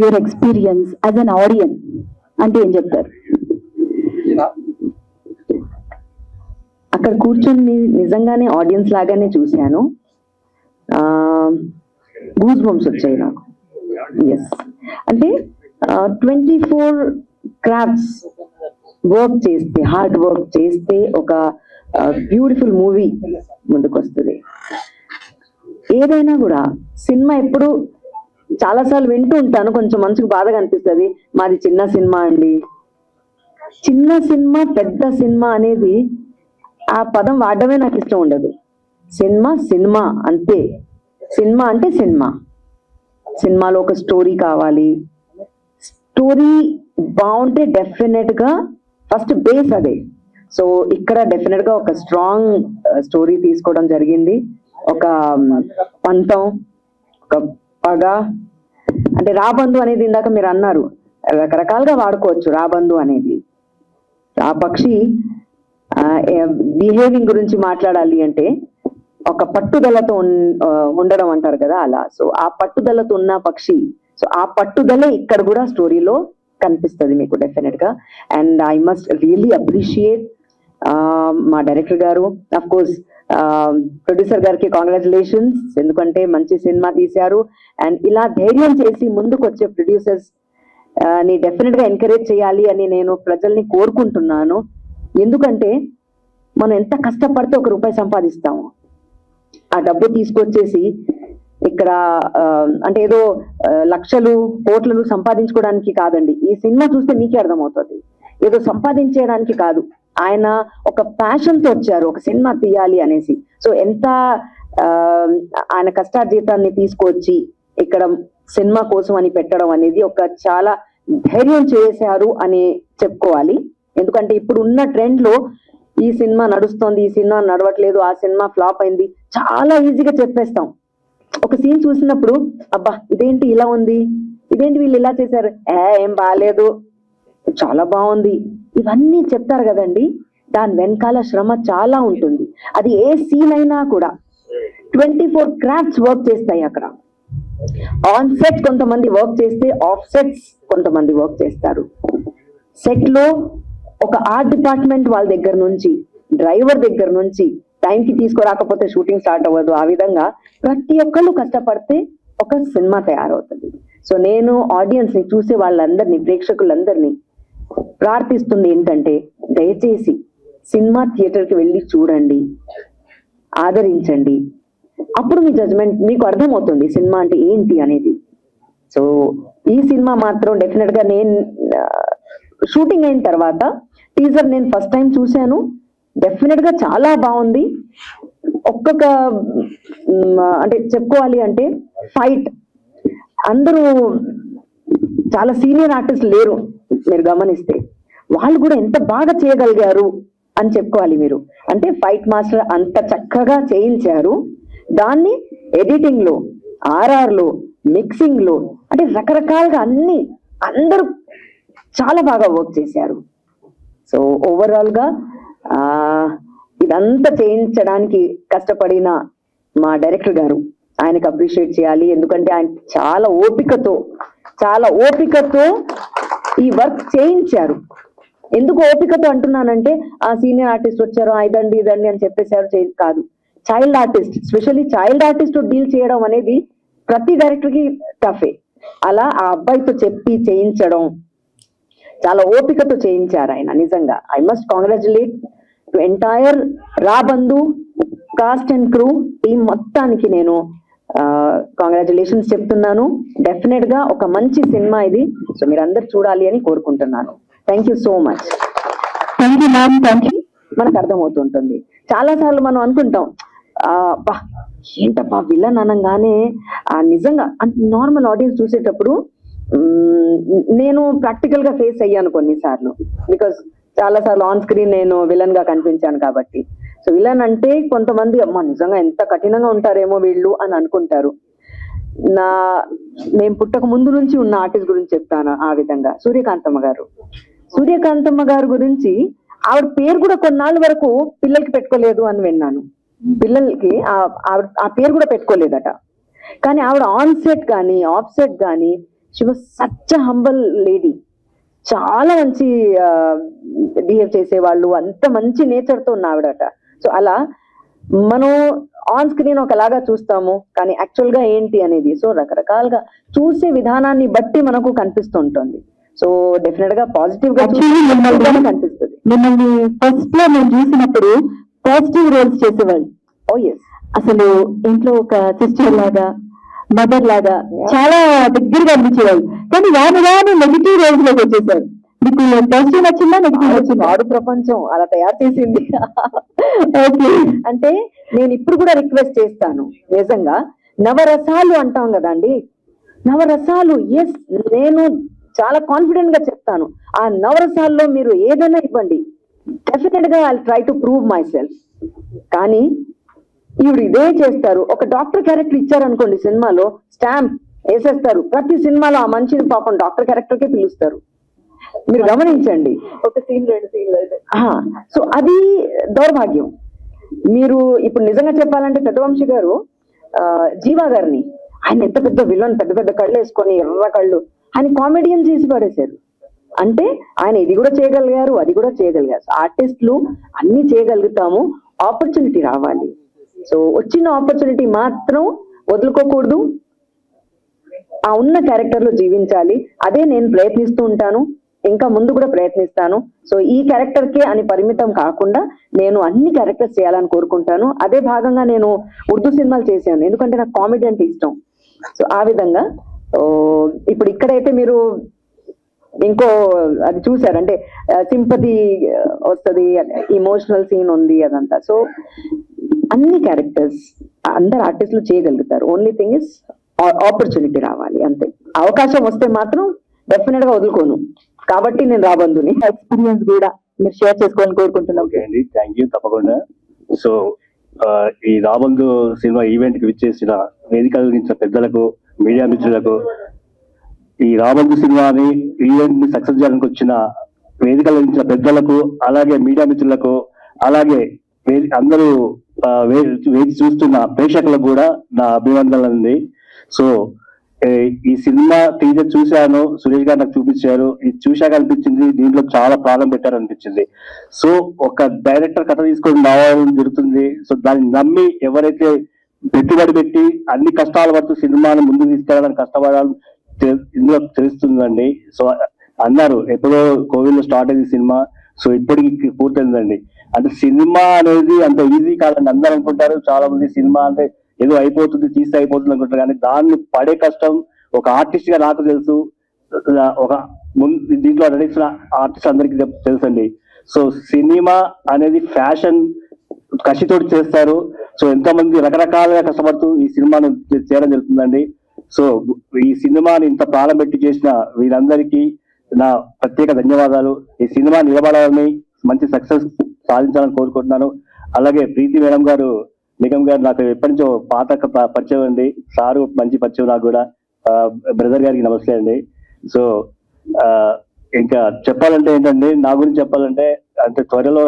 your experience as an audience అంటే ఏం చెప్తారు? అక్కడ కూర్చొని నిజంగానే ఆడియన్స్ లాగానే చూశాను. గూస్ బంప్స్ వచ్చాయి నాకు. ఎస్, అంటే 24 క్రాఫ్ట్స్ వర్క్ చేస్తే, హార్డ్ వర్క్ చేస్తే ఒక బ్యూటిఫుల్ మూవీ ముందుకు వస్తుంది. ఏదైనా కూడా సినిమా ఎప్పుడు చాలాసార్లు వింటూ ఉంటాను, కొంచెం మనసుకు బాధగా అనిపిస్తుంది, మాది చిన్న సినిమా అండి. చిన్న సినిమా పెద్ద సినిమా అనేది ఆ పదం వాడడమే నాకు ఇష్టం ఉండదు. సినిమా సినిమా అంతే. సినిమా అంటే సినిమా. సినిమాలో ఒక స్టోరీ కావాలి. స్టోరీ బాగుంటే డెఫినెట్ గా ఫస్ట్ బేస్ అదే. సో ఇక్కడ డెఫినెట్ గా ఒక స్ట్రాంగ్ స్టోరీ తీసుకోవడం జరిగింది. ఒక పంతం, ఒక పగ, అంటే రాబందు అనేది ఇందాక మీరు అన్నారు, రకరకాలుగా వాడుకోవచ్చు రాబందు అనేది. ఆ పక్షి బిహేవింగ్ గురించి మాట్లాడాలి అంటే ఒక పట్టుదలతో ఉండడం అంటారు కదా, అలా. సో ఆ పట్టుదలతో ఉన్న పక్షి, సో ఆ పట్టుదలే ఇక్కడ కూడా స్టోరీలో కనిపిస్తుంది మీకు డెఫినెట్ గా. And I must really appreciate మా డైరెక్టర్ గారు, అఫ్ కోర్స్ ప్రొడ్యూసర్ గారికి కాంగ్రాచులేషన్స్, ఎందుకంటే మంచి సినిమా తీశారు. అండ్ ఇలా ధైర్యం చేసి ముందుకు వచ్చే ప్రొడ్యూసర్స్ ని డెఫినెట్ గా ఎంకరేజ్ చేయాలి అని నేను ప్రజల్ని కోరుకుంటున్నాను. ఎందుకంటే మనం ఎంత కష్టపడితే ₹1 సంపాదిస్తాము, ఆ డబ్బు తీసుకొచ్చేసి ఇక్కడ అంటే ఏదో లక్షలు కోట్లను సంపాదించుకోవడానికి కాదండి. ఈ సినిమా చూస్తే మీకే అర్థమవుతుంది, ఏదో సంపాదించేయడానికి కాదు. ఆయన ఒక ప్యాషన్ తో వచ్చారు ఒక సినిమా తీయాలి అనేసి. సో ఎంత ఆయన కష్టార్జితాన్ని తీసుకొచ్చి ఇక్కడ సినిమా కోసం అని పెట్టడం అనేది ఒక చాలా ధైర్యం చేశారు అని చెప్పుకోవాలి. ఎందుకంటే ఇప్పుడు ఉన్న ట్రెండ్ లో ఈ సినిమా నడుస్తోంది, ఈ సినిమా నడవట్లేదు, ఆ సినిమా ఫ్లాప్ అయింది, చాలా ఈజీగా చెప్పేస్తాం. ఒక సీన్ చూసినప్పుడు అబ్బా ఇదేంటి ఇలా ఉంది, ఇదేంటి వీళ్ళు ఇలా చేశారు, ఏం బాగాలేదు, చాలా బాగుంది, ఇవన్నీ చెప్తారు కదండి. దాని వెనకాల శ్రమ చాలా ఉంటుంది. అది ఏ సీన్ అయినా కూడా 24 క్రాఫ్ట్స్ వర్క్ చేస్తాయి అక్కడ. ఆన్ సెట్ కొంతమంది వర్క్ చేస్తే, ఆఫ్ సెట్స్ కొంతమంది వర్క్ చేస్తారు. సెట్ లో ఒక ఆర్ట్ డిపార్ట్మెంట్ వాళ్ళ దగ్గర నుంచి, డ్రైవర్ దగ్గర నుంచి, టైంకి తీసుకురాకపోతే షూటింగ్ స్టార్ట్ అవ్వదు. ఆ విధంగా ప్రతి ఒక్కళ్ళు కష్టపడితే ఒక సినిమా తయారవుతుంది. సో నేను ఆడియన్స్ ని, చూసే వాళ్ళందరినీ, ప్రేక్షకులందరినీ ప్రార్థిస్తుంది ఏంటంటే, దయచేసి సినిమా థియేటర్ కి వెళ్ళి చూడండి, ఆదరించండి. అప్పుడు మీ జడ్జ్మెంట్ మీకు అర్థమవుతుంది సినిమా అంటే ఏంటి అనేది. సో ఈ సినిమా మాత్రం డెఫినెట్ గా నేను షూటింగ్ అయిన తర్వాత టీజర్ నేను ఫస్ట్ టైం చూశాను, డెఫినెట్ గా చాలా బాగుంది. ఒక్కొక్క అంటే చెప్పుకోవాలి అంటే ఫైట్, అందరూ చాలా సీనియర్ ఆర్టిస్ట్ లేరు, మీరు గమనిస్తే వాళ్ళు కూడా ఎంత బాగా చేయగలిగారు అని చెప్పుకోవాలి మీరు. అంటే ఫైట్ మాస్టర్ అంత చక్కగా చేయించారు. దాన్ని ఎడిటింగ్ లో, ఆర్ఆర్ లో, మిక్సింగ్ లో, అంటే రకరకాలుగా అన్ని అందరూ చాలా బాగా వర్క్ చేశారు. సో ఓవరాల్ గా ఇదంతా చేయించడానికి కష్టపడిన మా డైరెక్టర్ గారు, ఆయనకు అప్రిషియేట్ చేయాలి. ఎందుకంటే ఆయన చాలా ఓపికతో ఈ వర్క్ చేయించారు. ఎందుకు ఓపికతో అంటున్నానంటే, ఆ సీనియర్ ఆర్టిస్ట్ వచ్చారు, ఇదండి ఇదండి అని చెప్పేశారు కాదు. Child artist, specially child artist deal చేయడం అనేది ప్రతి డైరెక్టర్ కి టఫే. అలా ఆ అబ్బాయితో చెప్పి చేయించడం, చాలా ఓపికతో చేయించారు ఆయన. నిజంగా I must congratulate to entire Rabandu cast and crew team మొత్తానికి నేను కాంగ్రాచులేషన్స్ చెప్తున్నాను. డెఫినెట్ గా ఒక మంచి సినిమా ఇది. సో మీరు అందరు చూడాలి అని కోరుకుంటున్నాను. Thank you so much. Thank you ma'am. Thank you. మనకు అర్థమవుతుంటుంది, చాలా సార్లు మనం అనుకుంటాం ఏంటప్పా విలన్ అనగానే నిజంగా నార్మల్ ఆడియన్స్ చూసేటప్పుడు నేను ప్రాక్టికల్ గా ఫేస్ అయ్యాను కొన్నిసార్లు. బికాస్ చాలా సార్లు ఆన్ స్క్రీన్ నేను విలన్ గా కనిపించాను కాబట్టి. సో విలన్ అంటే కొంతమంది అమ్మ నిజంగా ఎంత కఠినంగా ఉంటారేమో వీళ్ళు అని అనుకుంటారు. మేము పుట్టక ముందు నుంచి ఉన్న ఆర్టిస్ట్ గురించి చెప్తాను. ఆ విధంగా సూర్యకాంతమ్మ గారు గురించి, ఆవిడ పేరు కూడా కొన్నాళ్ళ వరకు పిల్లలకి పెట్టుకోలేదు అని విన్నాను. పిల్లలకి ఆ పేరు కూడా పెట్టుకోలేదట. కానీ ఆవిడ ఆన్ సెట్ కానీ ఆఫ్ సెట్ కానీ she was such humble lady. చాలా మంచి బిహేవ్ చేసేవాళ్ళు, అంత మంచి నేచర్ తో ఉన్న ఆవిడట. సో అలా మనం ఆన్ స్క్రీన్ ఒకలాగా చూస్తాము, కానీ యాక్చువల్ గా ఏంటి అనేది సో రకరకాలుగా చూసే విధానాన్ని బట్టి మనకు కనిపిస్తుంటుంది. సో డెఫినెట్ గా పాజిటివ్ గా కనిపిస్తుంది. మిమ్మల్ని ఫస్ట్ లో నేను చూసినప్పుడు పాజిటివ్ రోల్స్ చేసేవాళ్ళు. ఓ ఎస్, అసలు ఇంట్లో ఒక సిస్టర్ లాగా, మదర్ లాగా చాలా దగ్గరగా అనిపించేవాళ్ళు. కానీ వారు నెగిటివ్ రోల్స్ లోకి వచ్చేసారు. మీకు పాజిటివ్ నచ్చిందా, నెగిటివ్ నచ్చిందా? ఆడు ప్రపంచం అలా తయారు చేసింది. అంటే నేను ఇప్పుడు కూడా రిక్వెస్ట్ చేస్తాను, నిజంగా నవరసాలు అంటాం కదండి, నవరసాలు. ఎస్, నేను చాలా కాన్ఫిడెంట్ గా చెప్తాను, ఆ నవరసాల్లో మీరు ఏదైనా ఇవ్వండి, డెఫినెట్ గా I try to prove my self. కానీ ఈవిడ ఇదే చేస్తారు. ఒక డాక్టర్ క్యారెక్టర్ ఇచ్చారనుకోండి సినిమాలో, స్టాంప్ వేసేస్తారు. ప్రతి సినిమాలో ఆ మనిషిని పాపం డాక్టర్ క్యారెక్టర్ కే పిలుస్తారు. మీరు గమనించండి, ఒక సీన్ 2 సీన్లు అయితే. సో అది దౌర్భాగ్యం. మీరు ఇప్పుడు నిజంగా చెప్పాలంటే పెద్దవంశీ గారు జీవా గారిని, ఆయన ఎంత పెద్ద విలన్, పెద్ద పెద్ద కళ్ళు వేసుకొని ఎర్ర కళ్ళు, ఆయన కామెడియన్ చేసి పడేశారు. అంటే ఆయన ఇది కూడా చేయగలిగారు, అది కూడా చేయగలిగారు. ఆర్టిస్టులు అన్ని చేయగలుగుతాము, ఆపర్చునిటీ రావాలి. సో వచ్చిన ఆపర్చునిటీ మాత్రం వదులుకోకూడదు, ఆ ఉన్న క్యారెక్టర్ లో జీవించాలి. అదే నేను ప్రయత్నిస్తూ ఉంటాను, ఇంకా ముందు కూడా ప్రయత్నిస్తాను. సో ఈ క్యారెక్టర్ కే అని పరిమితం కాకుండా నేను అన్ని క్యారెక్టర్స్ చేయాలని కోరుకుంటాను. అదే భాగంగా నేను ఉర్దూ సినిమాలు చేశాను, ఎందుకంటే నాకు కామెడీ అంటే ఇష్టం. సో ఆ విధంగా ఇప్పుడు ఇక్కడైతే మీరు ఇంకో అది చూసారంటే సింపతి వస్తుంది, ఇమోషనల్ సీన్ ఉంది, అదంతా. సో అన్ని క్యారెక్టర్స్ అందరు ఆర్టిస్టులు చేయగలుగుతారు. ఓన్లీ థింగ్ ఇస్ ఆపర్చునిటీ రావాలి, అంతే. అవకాశం వస్తే మాత్రం డెఫినెట్ గా వదులుకోను. కాబట్టి నేను రాబందుని ఎక్స్పీరియన్స్ కూడా మీరు షేర్ చేసుకోవాలని కోరుకుంటున్నాం. ఓకే అండి, థ్యాంక్ యూ, తప్పకుండా. సో ఈ రాబందు సినిమా ఈవెంట్ కి విచ్చేసిన వేదిక కలిగించిన పెద్దలకు, మీడియా మిత్రులకు, ఈ రాబందు సినిమాని ఈవెంట్ ని సక్సెస్ చేయడానికి వచ్చిన వేదిక కలిగించిన పెద్దలకు, అలాగే మీడియా మిత్రులకు, అలాగే అందరూ వేచి చూస్తున్న ప్రేక్షకులకు కూడా నా అభివందనలు. సో ఈ సినిమా టీజర్ చూశాను, సురేష్ గారు నాకు చూపించారు. ఇది చూశాక అనిపించింది దీంట్లో చాలా ప్రాణం పెట్టారనిపించింది. సో ఒక డైరెక్టర్ కథ తీసుకొని రావాలని జరుగుతుంది. సో దాన్ని నమ్మి ఎవరైతే పెట్టుబడి పెట్టి అన్ని కష్టాలు పడుతూ సినిమాను ముందుకు తీసుకెళ్ళడానికి కష్టపడాలి ఇందులో తెలుస్తుందండి. సో అన్నారు ఎప్పుడో కోవిడ్ లో స్టార్ట్ అయింది సినిమా, సో ఇప్పటికి పూర్తయిందండి. అంటే సినిమా అనేది అంత ఈజీ కాదని అందరూ అనుకుంటారు. చాలా మంది సినిమా అంటే ఏదో అయిపోతుంది, తీస్తే అయిపోతుంది అనుకుంటారు, కానీ దాన్ని పడే కష్టం ఒక ఆర్టిస్ట్ గా నాకు తెలుసు, ఒక దీంట్లో నడిచిన ఆర్టిస్ట్ అందరికీ తెలుసండి. సో సినిమా అనేది ఫ్యాషన్ కసితోటి చేస్తారు. సో ఎంతో మంది రకరకాలుగా కష్టపడుతూ ఈ సినిమాను చేయడం జరుగుతుందండి. సో ఈ సినిమాని ఇంత ప్రాణం పెట్టి చేసిన వీరందరికీ నా ప్రత్యేక ధన్యవాదాలు. ఈ సినిమా నిలబడాలని, మంచి సక్సెస్ సాధించాలని కోరుకుంటున్నాను. అలాగే ప్రీతి మేడం గారు, నిగమ్ గారు నాకు ఎప్పటి నుంచో పాత పరిచయం అండి. సారు మంచి పరిచయం నాకు కూడా. బ్రదర్ గారికి నమస్తే అండి. సో ఇంకా చెప్పాలంటే ఏంటండి, నా గురించి చెప్పాలంటే అంటే త్వరలో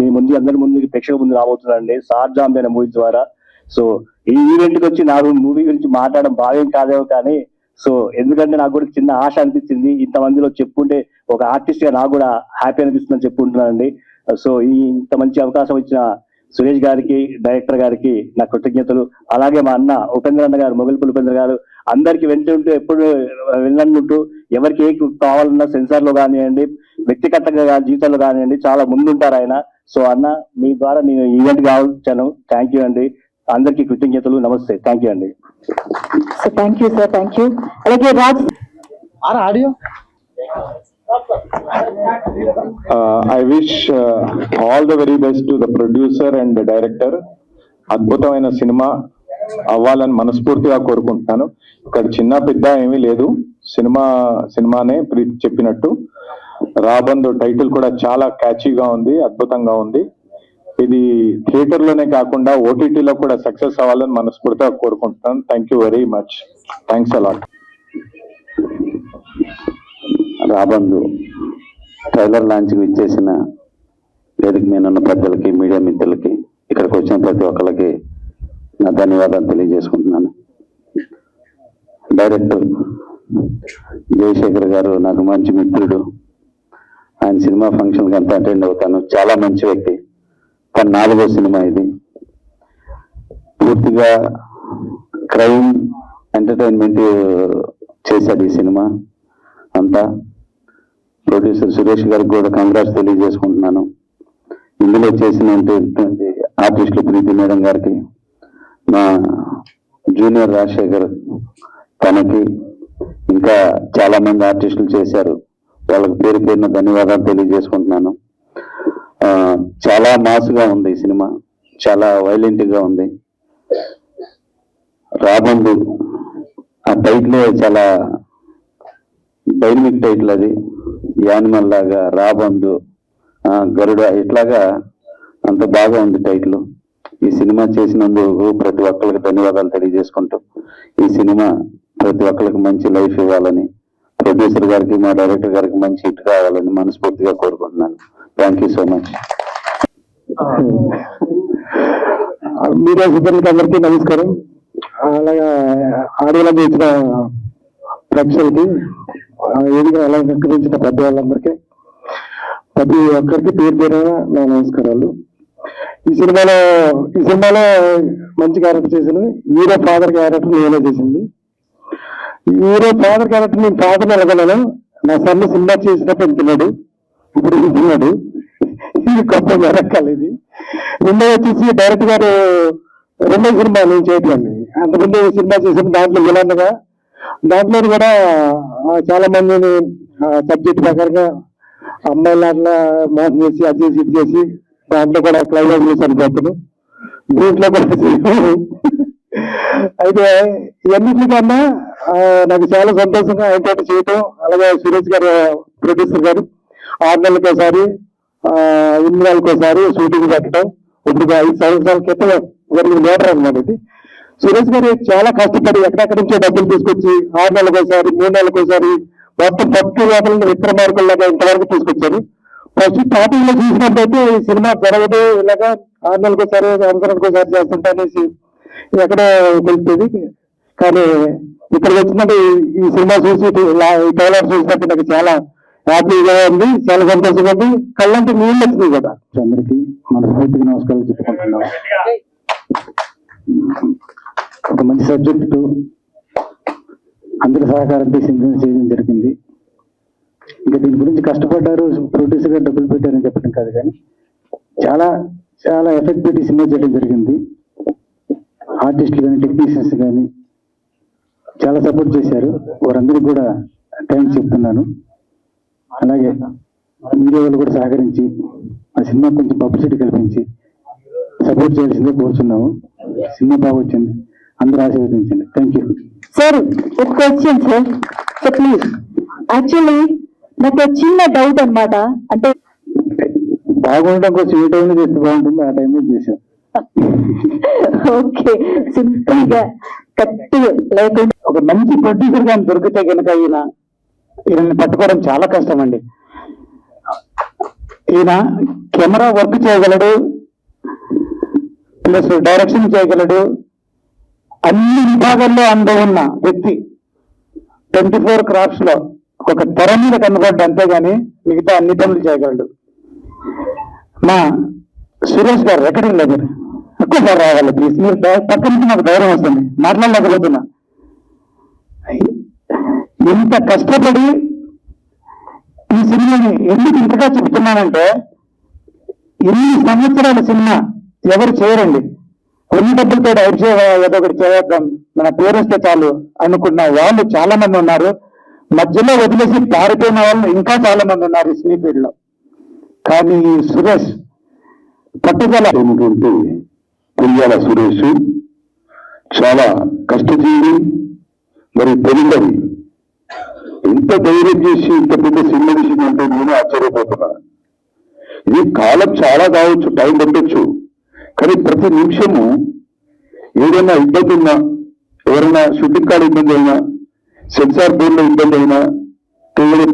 మీ ముందు అందరి ముందు ప్రేక్షక ముందు రాబోతున్నానండి సార్ జాంబీ అనే మూవీ ద్వారా. సో ఈ ఈవెంట్ కి వచ్చి నాకు మూవీ గురించి మాట్లాడడం భావ్యం కాదేమో, కానీ సో ఎందుకంటే నాకు కూడా చిన్న ఆశ అనిపించింది. ఇంతమందిలో చెప్పుకుంటే ఒక ఆర్టిస్ట్ గా నాకు కూడా హ్యాపీ అనిపిస్తుందని చెప్పుకుంటున్నానండి. సో ఈ ఇంత మంచి అవకాశం ఇచ్చిన సురేష్ గారికి, డైరెక్టర్ గారికి నా కృతజ్ఞతలు. అలాగే మా అన్న ఉపేంద్ర అన్న గారు, మొగల్పల్లి ఉపేంద్ర గారు, అందరికి వెంటుంటూ ఎప్పుడు వెళ్ళనుంటూ ఎవరికి ఏ కావాలన్నా సెన్సార్ లో కానివ్వండి, వ్యక్తిగతంగా జీవితంలో కానివ్వండి చాలా ముందుంటారు ఆయన. సో అన్న మీ ద్వారా నేను ఈవెంట్ కావచ్చాను. థ్యాంక్ యూ అండి, అందరికీ కృతజ్ఞతలు. నమస్తే, థ్యాంక్ యూ అండి. Thank you sir, thank you. అలాగే Raj audio I wish all the very best to the producer and the director. అద్భుతమైన సినిమా అవ్వాలని మనస్ఫూర్తిగా కోరుకుంటున్నాను. ఇక్కడ చిన్న పెద్ద ఏమీ లేదు, సినిమానే ప్రీతి చెప్పినట్టు. రాబందు టైటిల్ కూడా చాలా క్యాచీగా ఉంది, అద్భుతంగా ఉంది. ఇది థియేటర్ లోనే కాకుండా ఓటీటీలో కూడా సక్సెస్ అవ్వాలని మనస్ఫూర్తిగా కోరుకుంటున్నాను. Thank you very much, thanks a lot. Rabandu trailer లాంచ్కి ఇచ్చేసిన వేదిక మీద ఉన్న పెద్దలకి, మీడియా మిత్రులకి, ఇక్కడికి వచ్చిన ప్రతి ఒక్కరికి నా ధన్యవాదాలు తెలియజేసుకుంటున్నాను. డైరెక్టర్ జయశేఖర్ గారు నాకు మంచి మిత్రుడు. ఆయన సినిమా ఫంక్షన్కి అంతా అటెండ్ అవుతాను. చాలా మంచి వ్యక్తి. తన 4వ సినిమా ఇది. పూర్తిగా క్రైమ్ ఎంటర్టైన్మెంట్ చేశాడు ఈ సినిమా అంతా. ప్రొడ్యూసర్ సురేష్ గారికి కూడా కంగ్రాట్స్ తెలియజేసుకుంటున్నాను. ఇందులో చేసినటువంటి ఆర్టిస్టులు ప్రీతి మేడం గారికి, మా జూనియర్ రాజశేఖర్ తనకి, ఇంకా చాలా మంది ఆర్టిస్టులు చేశారు. వాళ్ళకి పేరు పేరున ధన్యవాదాలు తెలియజేసుకుంటున్నాను. చాలా మాస్గా ఉంది ఈ సినిమా, చాలా వైలెంట్ గా ఉంది. రాబందు ఆ టైటిలే చాలా డైనమిక్ టైటిల్. అది యానిమల్ లాగా రాబందు, గరుడ, ఇట్లాగా అంత బాగా ఉంది టైటిల్. ఈ సినిమా చేసినందుకు ప్రతి ఒక్కరికి ధన్యవాదాలు తెలియజేసుకుంటూ, ఈ సినిమా ప్రతి ఒక్కరికి మంచి లైఫ్ ఇవ్వాలని, ప్రొడ్యూసర్ గారికి, మా డైరెక్టర్ గారికి మంచి హిట్ కావాలని మనస్ఫూర్తిగా కోరుకుంటున్నాను. Thank you so much. Media సిబ్బందికి అందరికీ నమస్కారం. అలాగా ఆడియోలో ఇచ్చిన ప్రేక్షకులకి, ఏదిగా అలంకరించిన పెద్ద వాళ్ళందరికీ, ప్రతి ఒక్కరికి పేరు పేరున నా నమస్కారాలు. ఈ సినిమాలో మంచి క్యారెక్టర్ చేసింది. హీరో ఫాదర్ క్యారెక్టర్ నేనే చేసింది. హీరో ఫాదర్ క్యారెక్టర్ నేను ఫాదర్ ఎలాగలను, నా సన్న సినిమా చేసినప్పుడు వెళ్తున్నాడు, ఇప్పుడు వెళ్తున్నాడు. ఇది గొప్ప క్యారెక్టర్. ఇది రెండో వచ్చేసి డైరెక్టర్ గారు రెండో సినిమా నేను చేయట్లేదు. అంతకుముందు సినిమా చేసిన దాంట్లో విలన్గా, దాంట్లో కూడా చాలా మందిని సబ్జెక్ట్ ప్రకారంగా అమ్మాయిల అట్లా మోసం చేసి అది చేసి ఇది చేసి దాంట్లో కూడా క్లైమాక్స్ చనిపోతాను. దీంట్లో కూడా అయితే ఇవన్నిటికన్నా నాకు చాలా సంతోషంగా ఆయనతో చేయటం. అలాగే సురేష్ గారు ప్రొడ్యూసర్ గారు 6 నెలలకోసారి 8 నెలలకోసారి షూటింగ్ పెట్టడం. ఇప్పుడు 5 సంవత్సరాల క్రితం జరిగిన మ్యాటర్ అన్నమాట ఇది. సురేష్ గారు చాలా కష్టపడి ఎక్కడెక్కడి నుంచో డబ్బులు తీసుకొచ్చి 6 నెలలకోసారి 3 నెలలకోసారి మొత్తం 10 వేతలను విక్రమార్కుల్లాగా ఇంతవరకు తీసుకొచ్చారు. ఫస్ట్ స్టార్టింగ్ లో చూసినట్టయితే ఈ సినిమా జరగదు, ఇలాగా 6 నెలలకోసారి సంవత్సరానికి ఒకసారి చేస్తుంటా అనేసి ఎక్కడో తెలుస్తుంది. కానీ ఇక్కడ వచ్చినట్టు ఈ సినిమా చూసి ఈ ట్రైలర్ చూసినట్టు నాకు చాలా హ్యాపీగా ఉంది, చాలా సంతోషంగా ఉంది. కళ్ళంటే నీళ్ళు వచ్చినాయి కదా. అందరికీ మనస్ఫూర్తిగా నమస్కారాలు చెప్పుకుంటున్నాం. ఒక మంచి సబ్జెక్టు అందరి సహకారంతో సినిమా చేయడం జరిగింది. ఇంకా దీని గురించి కష్టపడ్డారు, ప్రొడ్యూసర్ గా డబ్బులు పెట్టారని చెప్పడం కాదు, కానీ చాలా చాలా ఎఫెక్ట్ పెట్టి సినిమా చేయడం జరిగింది. ఆర్టిస్టులు కానీ టెక్నీషియన్స్ కానీ చాలా సపోర్ట్ చేశారు. వారందరికీ కూడా థ్యాంక్స్ చెప్తున్నాను. అలాగే మీడియా వాళ్ళు కూడా సహకరించి ఆ సినిమా కొంచెం పబ్లిసిటీ కల్పించి సపోర్ట్ చేయాల్సిందే కోరుచున్నాము. సినిమా బాగా వచ్చింది, అందరూ ఆశీర్వదించండి. Thank you. సార్, ఒక question sir. So please, actually నాకు చిన్న డౌట్ అన్నమాట. అంటే బాగుండడం కోసం ఏ టైంలో చేస్తే బాగుంటుంది, ఆ టైంలో చేశాం. ఓకే, సింపుల్ గా కరెక్ట్ లేకుండా ఒక మంచి ప్రొడ్యూసర్ గా దొరికితే కనుక ఈయన పట్టుకోవడం చాలా కష్టం అండి. ఈయన కెమెరా వర్క్ చేయగలడు, ప్లస్ డైరెక్షన్ చేయగలడు, అన్ని విభాగాల్లో అనుభవం ఉన్న వ్యక్తి. 24 క్రాఫ్ట్స్ లో ఒక తెర మీద కనబడ్డ, అంతేగాని మిగతా అన్ని పనులు చేయగలడు. మా సురేష్ గారు ఎక్కడికి లేదు, ఒక్కసారి రావాలి ప్లీజ్. మీరు పక్క నుంచి నాకు ధైర్యం వస్తుంది, మాట్లాడలేకపోతున్నా. ఇంత కష్టపడి ఈ సినిమాని ఎందుకు ఇంతగా చెప్తున్నానంటే, ఎన్ని సంవత్సరాల సినిమా ఎవరు చేయరండి. కొన్ని డబ్బులతో ఏదో ఒకటి చేద్దాం, మన పేరు వస్తే చాలు అనుకున్న వాళ్ళు చాలా మంది ఉన్నారు. మధ్యలో వదిలేసి పారిపోయిన వాళ్ళు ఇంకా చాలా మంది ఉన్నారు ఈ సినీ ఫీల్డ్ లో. కానీ ఈ సురేష్ పట్టుదల ఏమిటంటే, పుల్యాల సురేష్ చాలా కష్టజీవి, మరి తెలియదు. ఇంత ధైర్యం చేసి ఇంత పెద్ద సినిమా తీసిందంటే నేను ఆశ్చర్యపోతున్నా. ఇది కాలం చాలా కావచ్చు, టైం పట్టొచ్చు, కానీ ప్రతి నిమిషము ఏదైనా ఇబ్బంది ఉన్నా, ఎవరైనా షూటింగ్ కాడ ఇబ్బంది అయినా, సెన్సార్ బోర్డులో ఇబ్బంది అయినా,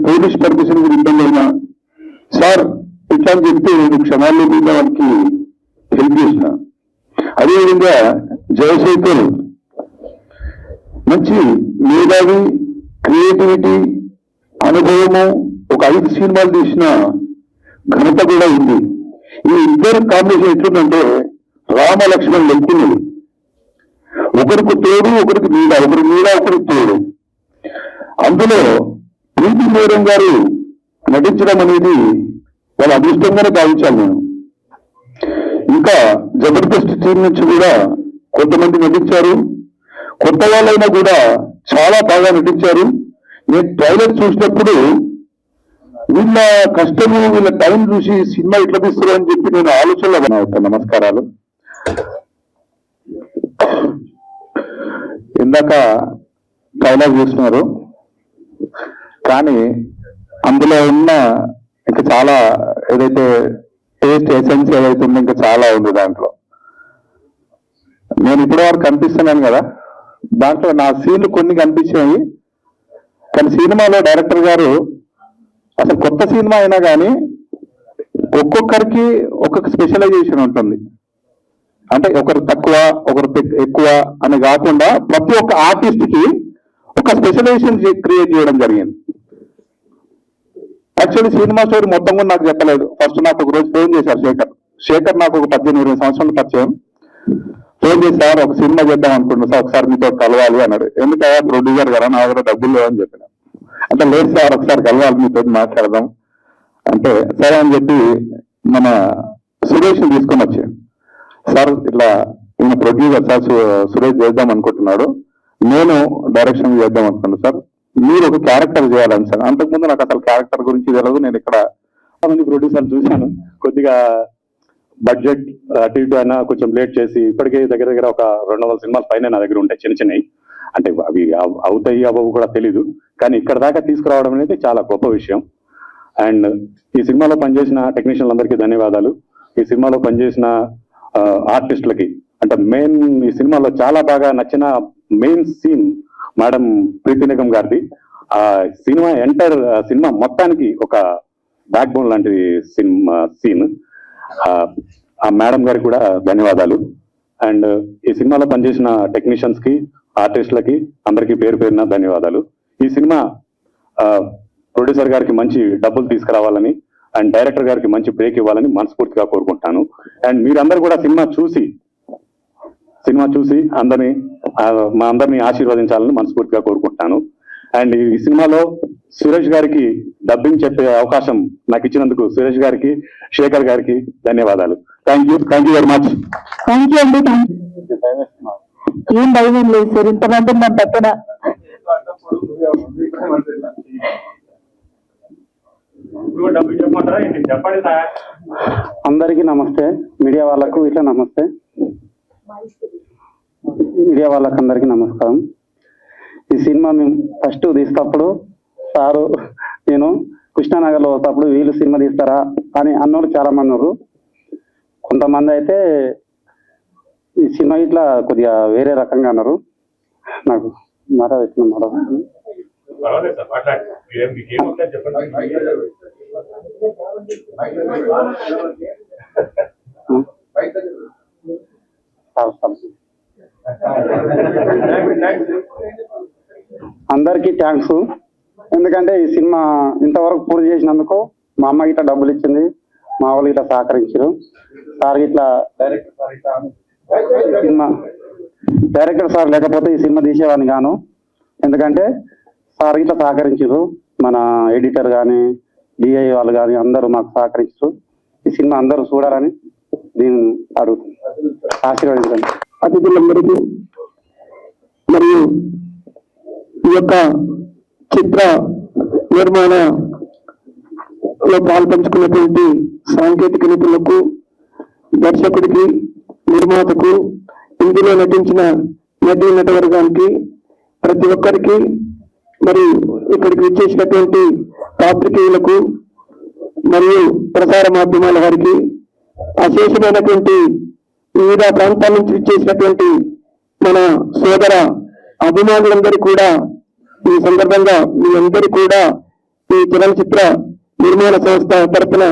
పోలీస్ పర్మిషన్ కూడా ఇబ్బంది అయినా, సార్ ఇట్లా అని చెప్తే నేను క్షణాల్లో మీద వాళ్ళకి హెల్ప్ చేసిన. అదేవిధంగా జయశేఖర్ మంచి మేధావి, క్రియేటివిటీ, అనుభవము, ఒక 5 సినిమాలు తీసిన ఘనత కూడా ఉంది. ఈ ఇద్దరు కాంబినేషన్ ఎట్లుందంటే రామ లక్ష్మణ్ లెక్కున్నది. ఒకరికి తోడు, ఒకరికి నీడ, ఒకరి నీడ, ఒకరికి తోడు. అందులో ప్రీతి మేరం గారు నటించడం అనేది వాళ్ళ అదృష్టంగానే భావించాలి నేను. ఇంకా జబర్దస్త్ టీం నుంచి కూడా కొంతమంది నటించారు. కొత్త వాళ్ళైనా కూడా చాలా బాగా నటించారు. నేను ట్రైలర్ చూసినప్పుడు వీళ్ళ కష్టము, వీళ్ళ టైం చూసి సినిమా ఇట్లా తీస్తారు అని చెప్పి నేను ఆలోచనలో నా యొక్క నమస్కారాలు. ఇందాక ట్రైలర్ చూస్తున్నారు, కానీ అందులో ఉన్న ఇంకా చాలా ఏదైతే టేస్ట్ ఎసెన్స్ ఏదైతే ఉందో ఇంకా చాలా ఉంది దాంట్లో. నేను ఇప్పటి వరకు కనిపిస్తున్నాను కదా, దాంట్లో నా సీన్లు కొన్ని కనిపించాయి. కానీ సినిమాలో డైరెక్టర్ గారు అసలు కొత్త సినిమా అయినా కానీ ఒక్కొక్కరికి ఒక్కొక్క స్పెషలైజేషన్ ఉంటుంది. అంటే ఒకరు తక్కువ, ఒకరు ఎక్కువ అని కాకుండా ప్రతి ఒక్క ఆర్టిస్ట్ కి ఒక స్పెషలైజేషన్ క్రియేట్ చేయడం జరిగింది. యాక్చువల్లీ సినిమా స్టోరీ మొత్తం కూడా నాకు చెప్పలేదు. ఫస్ట్ నాకు ఒక రోజు ఫోన్ చేశారు శేఖర్ నాకు ఒక 18-20 సంవత్సరాల పరిచయం. ఫోన్ చేసి, సార్ ఒక సినిమా చేద్దాం అనుకుంటున్నా సార్, ఒకసారి మీతో కలవాలి అన్నాడు. ఎందుకయ్యా ప్రొడ్యూసర్ కదా, నా దగ్గర డబ్బులు లేవని చెప్పిన. అంటే లేదు సార్, ఒకసారి కలవాలి, మీతో మాట్లాడదాం అంటే సరే అని చెప్పి మన సురేష్ తీసుకొని వచ్చాను. సార్ ఇట్లా ఈయన ప్రొడ్యూసర్ సార్ సురేష్ చేద్దాం అనుకుంటున్నాడు, నేను డైరెక్షన్ చేద్దాం అనుకున్నాను సార్, మీరు ఒక క్యారెక్టర్ చేయాలని సార్. అంతకుముందు నాకు అసలు క్యారెక్టర్ గురించి తెలియదు. నేను ఇక్కడ మంది ప్రొడ్యూసర్ చూశాను, కొద్దిగా బడ్జెట్ అటు ఇటు అయినా కొంచెం లేట్ చేసి ఇప్పటికే దగ్గర దగ్గర ఒక 200 సినిమాల పైన నా దగ్గర ఉంటాయి, చిన్న చిన్నవి. అంటే అవి అవుతాయి అవ్వవు కూడా తెలీదు, కానీ ఇక్కడ దాకా తీసుకురావడం అనేది చాలా గొప్ప విషయం. అండ్ ఈ సినిమాలో పనిచేసిన టెక్నీషియన్లందరికీ ధన్యవాదాలు. ఈ సినిమాలో పనిచేసిన ఆర్టిస్టులకి, అంటే మెయిన్ ఈ సినిమాలో చాలా బాగా నచ్చిన మెయిన్ సీన్ మేడం ప్రీతి నిగమ్ గారిది. ఆ సినిమా సినిమా మొత్తానికి ఒక బ్యాక్ బోన్ లాంటి సీన్. ఆ మేడం గారికి కూడా ధన్యవాదాలు. అండ్ ఈ సినిమాలో పనిచేసిన టెక్నీషియన్స్ కి, ఆర్టిస్టులకి అందరికీ పేరు పేరున ధన్యవాదాలు. ఈ సినిమా ప్రొడ్యూసర్ గారికి మంచి డబ్బులు తీసుకురావాలని అండ్ డైరెక్టర్ గారికి మంచి బ్రేక్ ఇవ్వాలని మనస్ఫూర్తిగా కోరుకుంటాను. అండ్ మీరందరూ కూడా సినిమా చూసి మా అందరినీ ఆశీర్వదించాలని మనస్ఫూర్తిగా కోరుకుంటాను. అండ్ ఈ సినిమాలో సురేష్ గారికి డబ్బింగ్ చెప్పే అవకాశం నాకు ఇచ్చినందుకు సురేష్ గారికి, శేఖర్ గారికి ధన్యవాదాలు. Thank you very much. Thank you అండి. ఏం భయం లేదు సార్, ఇంతమంది మన పక్కన. అందరికీ నమస్తే. మీడియా వాళ్ళకు ఇట్లా నమస్తే. మీడియా వాళ్ళకు అందరికీ నమస్కారం. ఈ సినిమా మేము ఫస్ట్ తీసేటప్పుడు సారు నేను కృష్ణానగర్లో వస్తేప్పుడు వీళ్ళు సినిమా తీస్తారా అని అన్నోళ్ళు చాలా మంది ఉన్నారు. కొంతమంది అయితే ఈ సినిమా ఇట్లా కొద్దిగా వేరే రకంగా అన్నారు. నాకు మాట వచ్చిన మాట అందరికీ థ్యాంక్స్. ఎందుకంటే ఈ సినిమా ఇంతవరకు పూర్తి చేసినందుకు మా అమ్మ ఇట్లా డబ్బులు ఇచ్చింది, మా వాళ్ళు ఇట్లా సహకరించారు. సార్ ఇట్లా డైరెక్టర్ సార్ లేకపోతే ఈ సినిమా తీసేవాడిని గాను. ఎందుకంటే సార్ ఇట్లా సహకరించారు, మన ఎడిటర్ కానీ డిఐ వాళ్ళు కానీ అందరూ మాకు సహకరించారు. ఈ సినిమా అందరూ చూడాలని దీన్ని అడుగుతుంది, ఆశీర్వదించండి. అతిథులందరికీ మరియు ఈ యొక్క చిత్ర నిర్మాణంలో పాల్పంచుకున్నటువంటి సాంకేతిక నిపుణులకు, దర్శకుడికి, నిర్మాతకు, ఇందులో నటించిన నటీ నటవర్గానికి, ప్రతి ఒక్కరికి, మరి ఇక్కడికి వచ్చేసినటువంటి పాత్రికేయులకు మరియు ప్రసార మాధ్యమాల వారికి, అశేషమైనటువంటి వివిధ ప్రాంతాల నుంచి వచ్చేసినటువంటి మన సోదర అభిమానులందరూ కూడా ఈ సందర్భంగా మీ అందరూ కూడా ఈ చలనచిత్ర నిర్మాణ సంస్థ తరఫున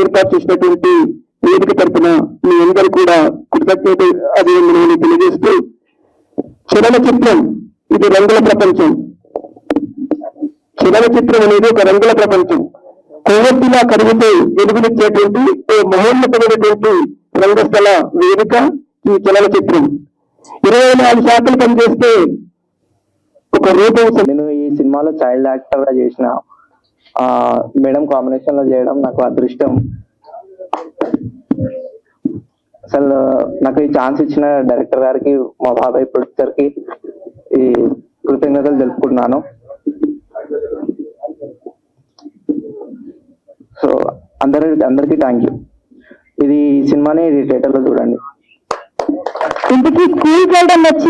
ఏర్పాటు చేసినటువంటి వేదిక తరఫున మీ అందరూ కూడా కృతజ్ఞత అభినందనలు తెలియజేస్తూ, చలనచిత్రం ఇది రంగుల ప్రపంచం. చలనచిత్రం అనేది ఒక రంగుల ప్రపంచం. కొవ్వొత్తిలా కరుగుతూ వెలుగునిచ్చేటువంటి ఓ మహోన్నతమైనటువంటి రంగస్థల వేదిక ఈ చలనచిత్రం. 24 శాతం పనిచేస్తే ఒక రూపం. నేను ఈ సినిమాలో చైల్డ్ యాక్టర్ గా చేసిన మేడం కాంబినేషన్ లో చేయడం నాకు అదృష్టం. అసలు నాకు ఈ ఛాన్స్ ఇచ్చిన డైరెక్టర్ గారికి, మా బాబాయ్ ప్రొడ్యూసర్ కి ఈ కృతజ్ఞతలు తెలుపుకుంటున్నాను. సో అందరికీ థ్యాంక్ యూ. ఇది సినిమాని థియేటర్ లో చూడండి. ఇంటికి స్కూల్కి వెళ్ళడం వచ్చి